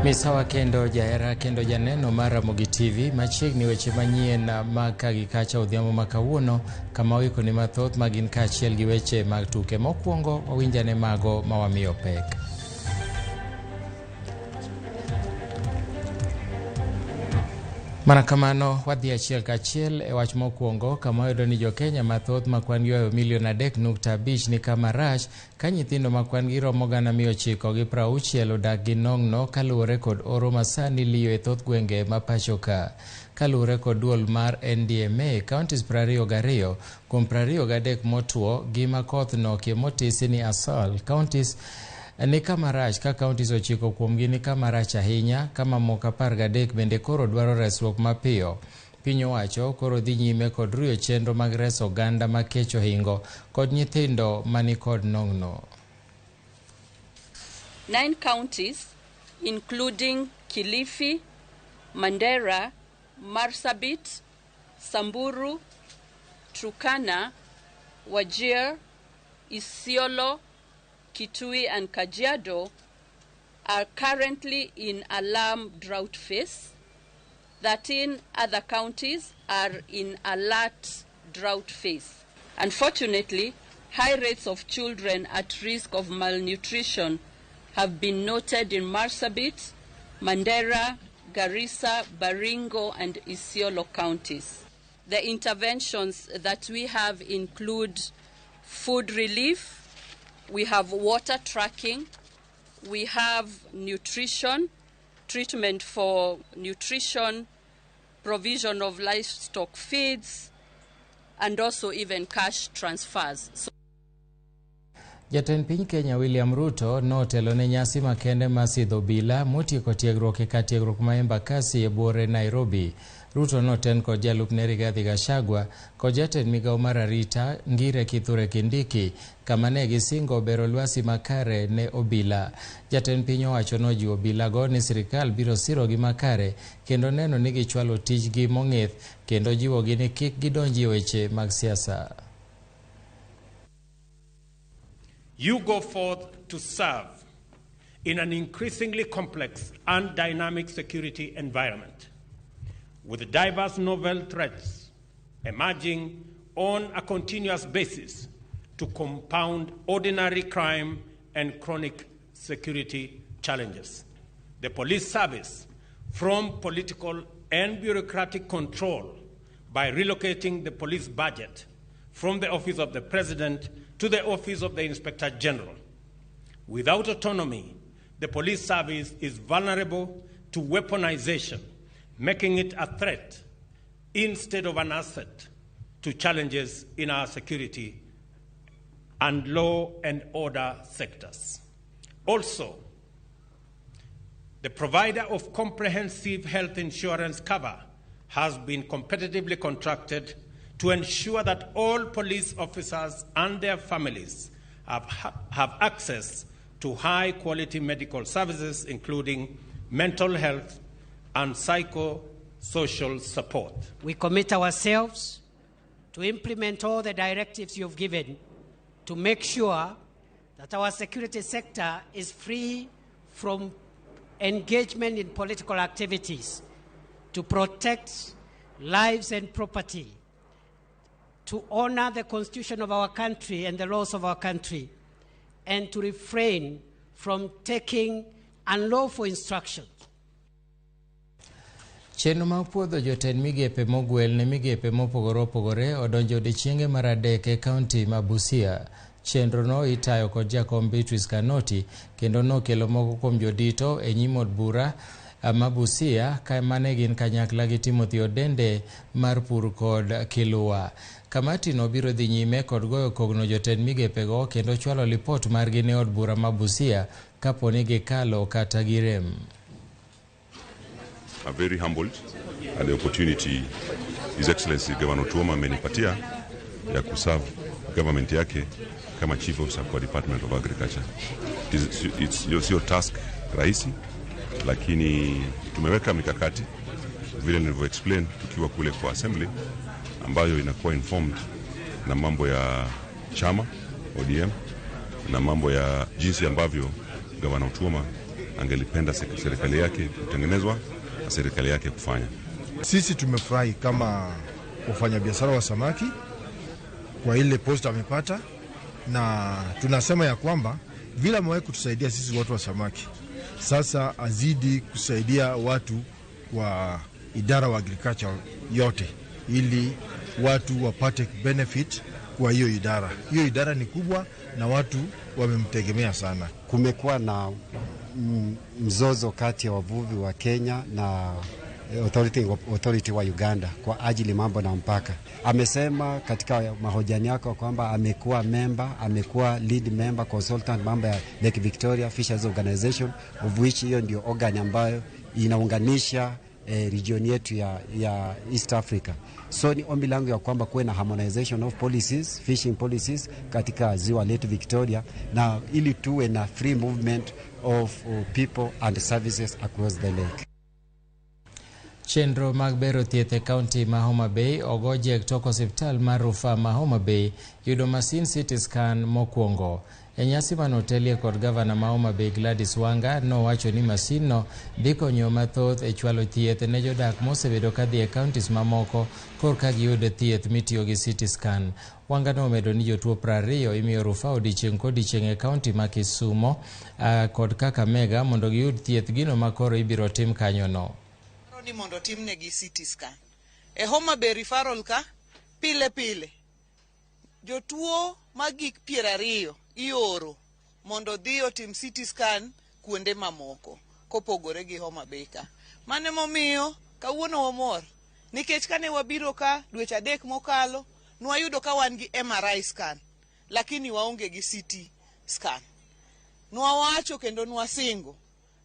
Misawa kendo jaera kendo janeno mar RAMOGI TV machiegni weche manyien maka gi kacha odhiambo makawuono kama wiko ni mathoth magin kaachiel gi weche mag tuke. Mokwongo wawinjane mago mawamiyo pek. Mana kamano wadhi achiel kachiel e wach mokwongo kama yudo ni Jo-Kenya mathoth makwan gi 3.5 ni kama rach ka nyithindo makwan gi romo 960 odak gi nong'no kaluwore kod oro masani liyo e thoth gwenge ma pacho ka. Kaluwore kod duol mar NDMA, counties 22 kuom 23 motuo gi makoth nokie motisi ni asal counties ni kama rach ka counties 9 kuomgi ni kama rach ahinya kama moko 13 bende koro dwaro resruok mapiyo. Piny owacho koro dhi nyime kod ruyo chenro mag reso oganda ma kech ohingo kod nyithindo mani kod nong'no. 9 counties including Kilifi, Mandera, Marsabit, Samburu, Turkana, Wajir, Isiolo, Kitui and Kajiado are currently in alarm drought phase. 13 other counties are in alert drought phase. Unfortunately, high rates of children at risk of malnutrition have been noted in Marsabit, Mandera, Garissa, Baringo and Isiolo counties. The interventions that we have include food relief, we have water tracking, we have nutrition, treatment for nutrition, provision of livestock feeds, and also even cash transfers. Jatend piny Kenya William Ruto notelo ne nyasi makende masidho obila motieko tiegruok e katiegruok ma Embakasi e buore Nairobi. Ruto noten kod jalupne Rigathi Gachagua kod jatend migawo mar arita Ngire Kithure Kindiki kama ne gisingo bero lwasi makare ne obila. Jatend piny owacho nojiwo obilago ni sirikal biro sirogi makare kendo neno ni gichwalo tijgi mong'ith kendo jiwogi ni kik gidonji e weche mag siasa. You go forth to serve in an increasingly complex and dynamic security environment, with diverse novel threats emerging on a continuous basis to compound ordinary crime and chronic security challenges. The police service, from political and bureaucratic control by relocating the police budget from the Office of the President to the Office of the Inspector General. Without autonomy, the police service is vulnerable to weaponization, making it a threat instead of an asset to challenges in our security and law and order sectors. Also, the provider of comprehensive health insurance cover has been competitively contracted to ensure that all police officers and their families have access to high-quality medical services, including mental health and psychosocial support. We commit ourselves to implement all the directives you've given to make sure that our security sector is free from engagement in political activities, to protect lives and property, to honor the Constitution of our country and the laws of our country, and to refrain from taking unlawful instructions. Chenro ma puodho jotend migepe mogwel ne migepe mopogore opogore odonjo odiechienge mar adek e kaunti ma Busia. Chenro no itayo kod jakom Beatrice Kanoti kendo nokelo moko kuom jodito e nyim od bura ma Busia ka mane gin kanyakla gi Timothy Odende mar pur kod Kilua. Kamati no biro dhi nyime kod goyo kogno jotend migepego kendo chwalo lipot margi ne od bura ma Busia kapo ni gikalo kata girem. I'm very humbled at the opportunity His Excellency Governor Tuoma amenipatia ya kuserve government yake kama Chief Officer kwa Department of Agriculture. It's your task rahisi, lakini tumeweka mikakati vile nilivyo explain tukiwa kule kwa assembly ambayo inakuwa informed na mambo ya chama ODM na mambo ya jinsi ambavyo Governor Tuoma angelipenda serikali yake kutengenezwa na serikali yake kufanya. Sisi tumefurahi kama wafanyabiashara wa samaki kwa ile posta amepata, na tunasema ya kwamba vile amewahi kutusaidia sisi watu wa samaki, sasa azidi kusaidia watu wa idara wa agriculture yote, ili watu wapate benefit kwa hiyo idara. Hiyo idara ni kubwa na watu wamemtegemea sana. Kumekuwa na mzozo kati ya wavuvi wa Kenya na authority wa Uganda kwa ajili mambo na mpaka. Amesema katika mahojiano yake kwamba amekuwa lead member consultant mambo ya Lake Victoria Fisheries Organization, of which hiyo ndio organ ambayo inaunganisha region yetu ya East Africa. So ni ombi langu ya kwamba kuwe na harmonization of policies, fishing policies katika ziwa Lake Victoria, na ili tuwe na free movement of people and services across the lake. Chenro mag bero thieth e kaunti ma Homa Bay ogojek tok osiptal mar Rufaa ma Homa Bay yudo masin CT scan mokwongo. E nyasi manotelie kod gavana ma Homa Bay Gladys Wanga nowacho ni masin no dhi konyo mathoth e chwalo thieth ne jodak mosebedo kadhi e kauntis mamoko korka giyudo thieth mitiyo gi CT scan. Wanga nomedo ni jotuo 20 imiyo Rufaa odiochieng' kodiochieng' e kaunti ma Kisumo kod Kakamega mondo giyud thieth gino makoro ibiro tim kanyono. Ni mondo timne gi CT scan. E Homa Bay referral ka pile jotuo magik 20 ioro mondo dhi otim CT scan kuonde mamoko kopogore gi Homa Bay ka. Mane momiyo kawuono wamor nikech kane wabiro ka dweche 3 mokalo nwayudo ka wan gi MRI scan lakini waonge gi CT scan. Nwawacho kendo nwasingo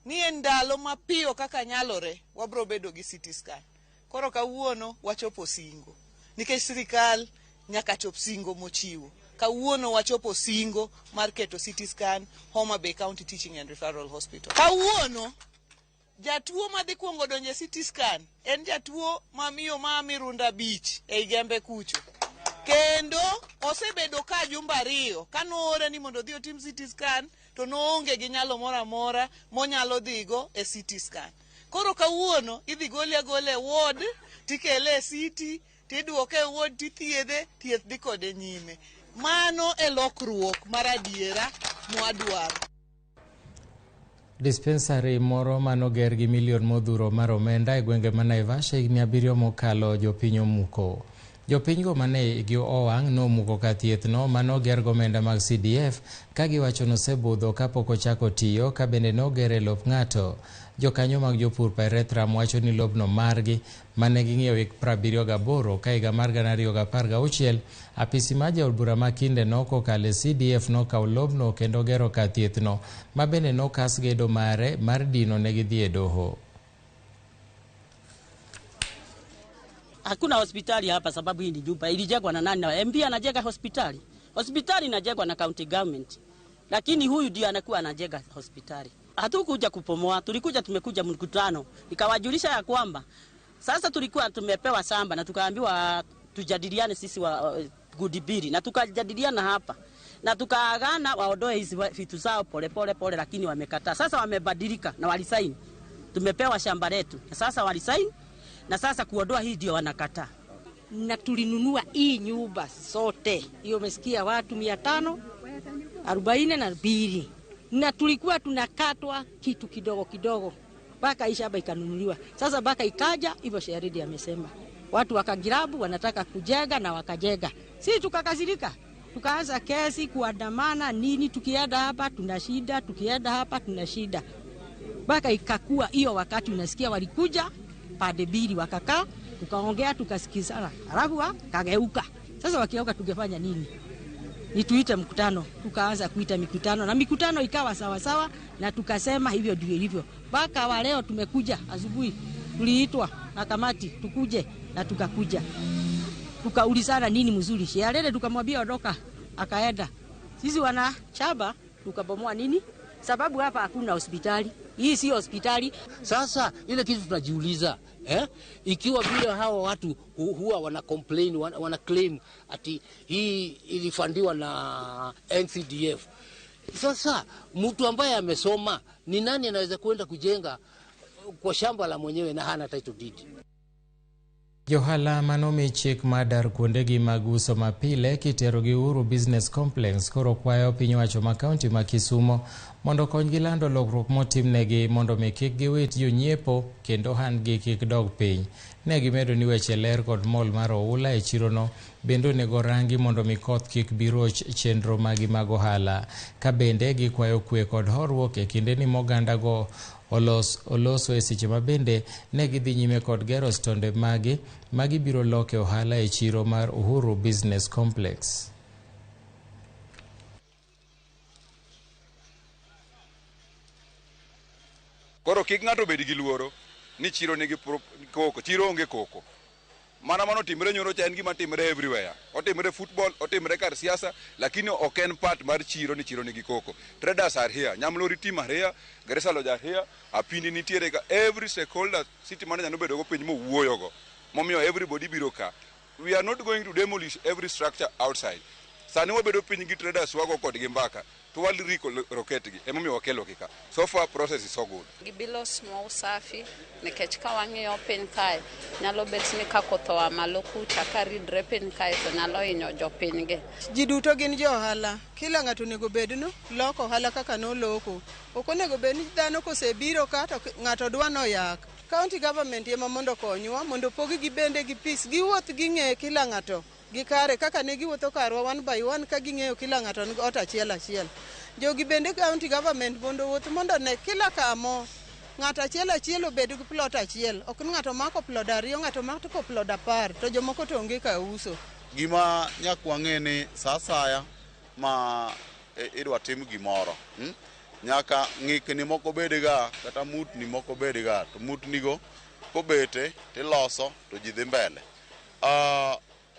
ni endalo mapiyo kaka nyalore wabro bedo gi CT scan. Koro kawuono wachopo singo nikech sirikal nyaka chop singo mochiwo. Kawuono wachopo singo mar keto CT scan Homa Bay County Teaching and Referral Hospital. Kawuono jatuo madhi kuongo donje CT scan en jatuo mamiyo Mirunda Beach e Gembe kucho. Kendo osebedo ka jumba 2 kanoore ni mondo dhi otim CT scan to noonge gi nyalo mora monyalo dhigo e CT scan. Koro kawuono idhi gole ward tikele CT tidwoke ward tithiedhe thieth dhi kode nyime. Mano e lokruok maradiera mwadwaro. Dispensary moro manoger gi milion modhuro mar omenda e gwenge ma Naivasha higni 7 mokalo jopiny omuko. Jopingo mane gi owang' nomuko ka thiethno manoger gomenda mag CDF kagiwacho nosebudho kapok ochako tiyo ka bende nogere lop ng'ato. Jokanyo mag jopur Perethram wacho ni lobno margi mane ging'iewo 78 ka higa mar 2016 apisi ma jaod bura makinde nokokale CDF nokawo lobno kendo gero ka thiethno ma bende nokas gedo mare mar dino ne gidhi e doho. Hakuna hospitali hapa sababu hii ni nyumba ilijengwa na nani? Na MP anajenga hospitali. Hospitali inajengwa na county government. Lakini huyu ndio anakuwa anajenga hospitali. Hatukuja kupomoa, tumekuja mkutano. Nikawajulisha ya kwamba sasa tulikuwa tumepewa samba na tukaambiwa tujadiliane sisi wa Gudibiri na tukajadiliana hapa. Na tukaagana waondoe hizi vitu zao pole lakini wamekataa. Sasa wamebadilika na walisaini. Tumepewa shamba letu. Na sasa walisaini. Na sasa kuondoa hii ndio wanakataa. Na tulinunua hii nyumba sote. Hiyo umesikia watu 542. Na tulikuwa tunakatwa kitu kidogo. Baka hii shamba ikanunuliwa. Sasa baka ikaja hivyo Sheridi amesema. Watu wakagirabu wanataka kujenga na wakajenga. Sisi tukakasirika. Tukaanza kesi kuandamana nini, tukienda hapa tunashinda, tukienda hapa tunashinda. Baka ikakua hiyo wakati unasikia walikuja pande mbili wakakaa, tukaongea tukasikizana. Alafu wakageuka. Sasa wakigeuka tungefanya nini? Nituite mkutano. Tukaanza kuita mikutano na mikutano ikawa sawa na tukasema hivyo ndio hivyo. Baka wa leo tumekuja asubuhi. Tuliitwa na kamati tukuje na tukakuja. Tukaulizana nini mzuri. Sherede tukamwambia ondoka, akaenda. Sisi wana chaba tukabomoa nini? Sababu hapa hakuna hospitali. Hii si hospitali. Sasa ile kitu tunajiuliza, ikiwa vile hawa watu huwa wana complain, wana claim ati hii ilifandiwa na NCDF. Sasa mtu ambaye amesoma ni nani anaweza kwenda kujenga kwa shamba la mwenyewe na hana title deed? Johala manomi chik madar kuondegi mag uso mapile kiterogi Uhuru Business Complex koro kwayo piny owacho ma kaunti ma Kisumo mondo konygi lando lokruok motimnegi mondo mi kik giwit jonyiepo kendo handgi kik dog piny. Ne gimedo ni weche ler kod mol mar oula e chirono bende onego rangi mondo mi koth kik biroch chenro magi mag ohala. Ka bende gikwayo kwe kod horuok e kinde ni mogandago oloso e seche ma bende ne gidhi nyime kod gero stonde magi biro loke ohala e chiro mar Uhuru Business Complex. Koro kik ng'ato bed gi luoro ni chiro nigi koko, chiro onge koko. Mana mano timre nyoro cha en gima timre everywhere. Otimre football, otimre kar siasa, lakini ok en part mar chiro ni chiro nigi koko. Traders are here, Nyamlori team are here, Garissa Lodge are here, Apindi nitiere ka, every stakeholder city manager no bedo go piny mo wuoyo go. Momiyo everybody biro ka. We are not going to demolish every structure outside. Sani wabedo piny gi traders wago kod gi mbaka. To wali riko rocket gi. Emomiyo wakelo kika. So far process is so good. Gibilo small safi nikech ka wang'iyo piny kae nyalo bet ni ka koth oa malo kucha ka ridre piny kae to nyalo hinyo jopiny gi. Ji duto gin jo ohala. Kila ng'ato onego bed no loko ohala kaka noloko. Ok onego bed ni dhano kosebiro ka to ng'ato dwa no yak. County government ema mondo konywa mondo pogi gi bende gi peace giwuoth ging'e kila ng'ato gi kare kaka ne giwuotho karwa one by one ka ging'eyo kila ng'ato ni ot achiel achiel. Jogi bende county government mondo wuoth mondo ne kila kamo ng'ato achiel achiel obed gi plot achiel. Ok ni ng'ato mako plot ariyo, ng'ato mako plot 10 to jomoko to onge ka uso. Gima nyakwang'e ni sasaya ma idwa tim gimoro. Nyaka ng'ikni moko bedega kata mutni moko bedega to mutnigo kobete tiloso to ji dhi mbele.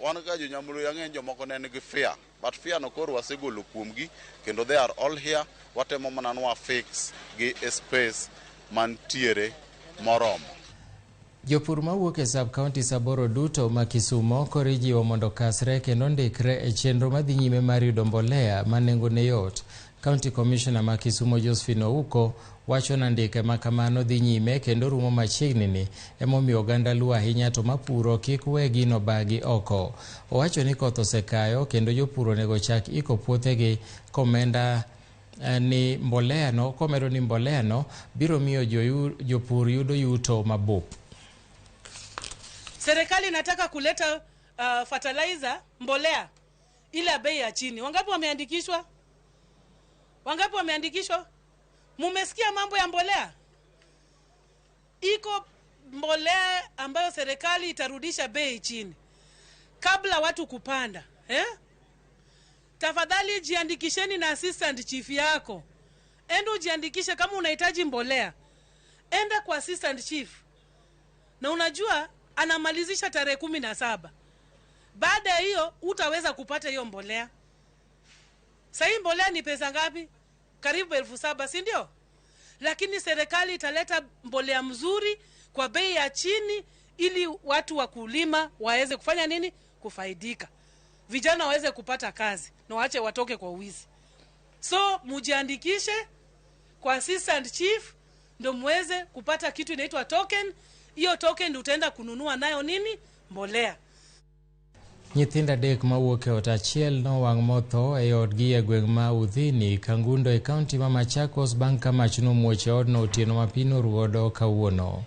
Wan ka jonyamulu yang'eny jomoko ne nigi fear, but fear no koro wasegolo kuomgi kendo they are all here. Watemo mana nwa fix gi space mantiere moromo. Jopur mawuok e sub-county saboro duto ma Kisumo koro ijiwo mondo kasre kendo ndikre e chenro madhi nyime mar yudo mbolea ma nengone yot. County Commissioner ma Kisumo Josephine Ouko wacho na ndike ma kamano dhi nyime kendo rumo machiegni ni emomiyo oganda luo ahinya to mapuro kik we gino bagi oko. Owacho ni koth osekayo kendo jopur onego chak iko puothegi komedo ni mbolea no biro miyo jopur yudo yuto mabup. Serikali inataka kuleta fertilizer mbolea ile bei ya chini. Wangapi wameandikishwa? Wangapi wameandikishwa? Mumesikia mambo ya mbolea? Iko mbolea ambayo serikali itarudisha bei chini kabla watu kupanda. Tafadhali jiandikisheni na assistant chief yako. Enda ujiandikishe kama unahitaji mbolea. Enda kwa assistant chief. Na unajua anamalizisha tarehe 17. Baada ya hiyo utaweza kupata hiyo mbolea. Sasa mbolea ni pesa ngapi? Karibu 7,000, si ndio? Lakini serikali italeta mbolea mzuri kwa bei ya chini ili watu wa kulima waweze kufanya nini? Kufaidika. Vijana waweze kupata kazi na waache watoke kwa wizi. So mujiandikishe kwa assistant chief ndio muweze kupata kitu inaitwa token. Hiyo token ndio utaenda kununua nayo nini? Mbolea. Nyithinda dek mawuok e ot achiel nowang' motho e odgi e gweng' ma Udhini Kangundo e kaunti ma Machakos bang' ka mach nomuoche odno otieno ma pi noruodo kawuono.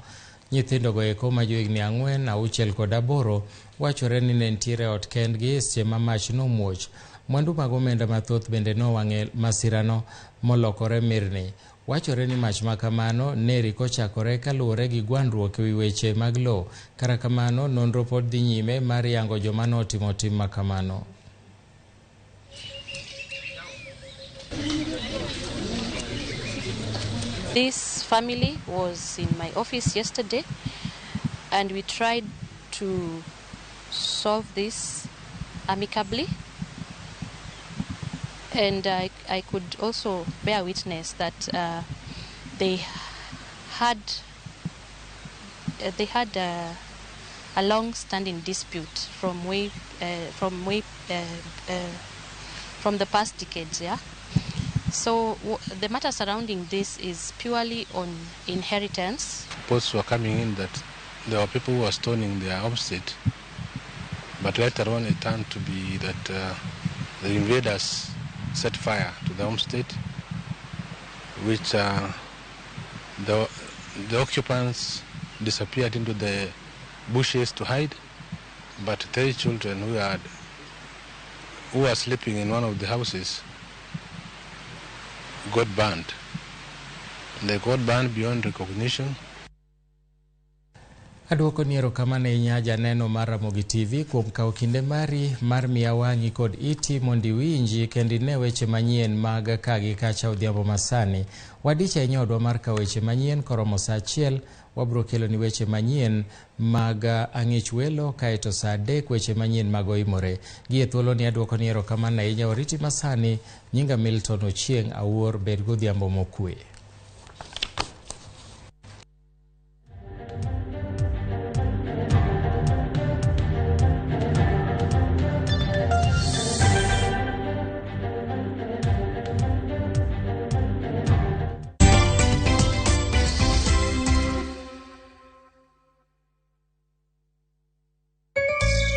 Nyithindogo eko ma johigni 4, 6 kod 8 wachore ni ne nitiere ot kendgi seche ma mach nomuoch. Mwandu mag omenda mathoth bende nowang'e masirano molokore mirni. Wachore ni mach makamano neri kochakore kaluwore gi gwandruok e wi weche mag lo. Kara kamano nonro pod dhi nyime mar yango joma notimo tim makamano. This family was in my office yesterday and we tried to solve this amicably. And I could also bear witness that they had a long-standing dispute from the past decades. Yeah. So the matter surrounding this is purely on inheritance. Reports were coming in that there were people who were stoning their homestead, but later on it turned to be that the invaders set fire to the homestead, which the occupants disappeared into the bushes to hide, but 3 children who were sleeping in one of the houses got burned. They got burned beyond recognition. Aduoko ni erokamano ahinya janeno mar Ramogi TV kuom kawo kinde mari mar miya wang'i kod iti mondo iwinji kendo ine weche manyien mag ka gi kacha odhiambo masani. Wadicha ahinya odwa mar kawo weche manyien koromo saa 1 wabro kelo ni weche manyien mag ang'ich welo kaeto saa 3 weche manyien mag oimore. Gie thuolo ni aduoko ni erokamano ahinya oriti masani. Nyinga Milton Ochieng' awuor bed godhiambo mokwe.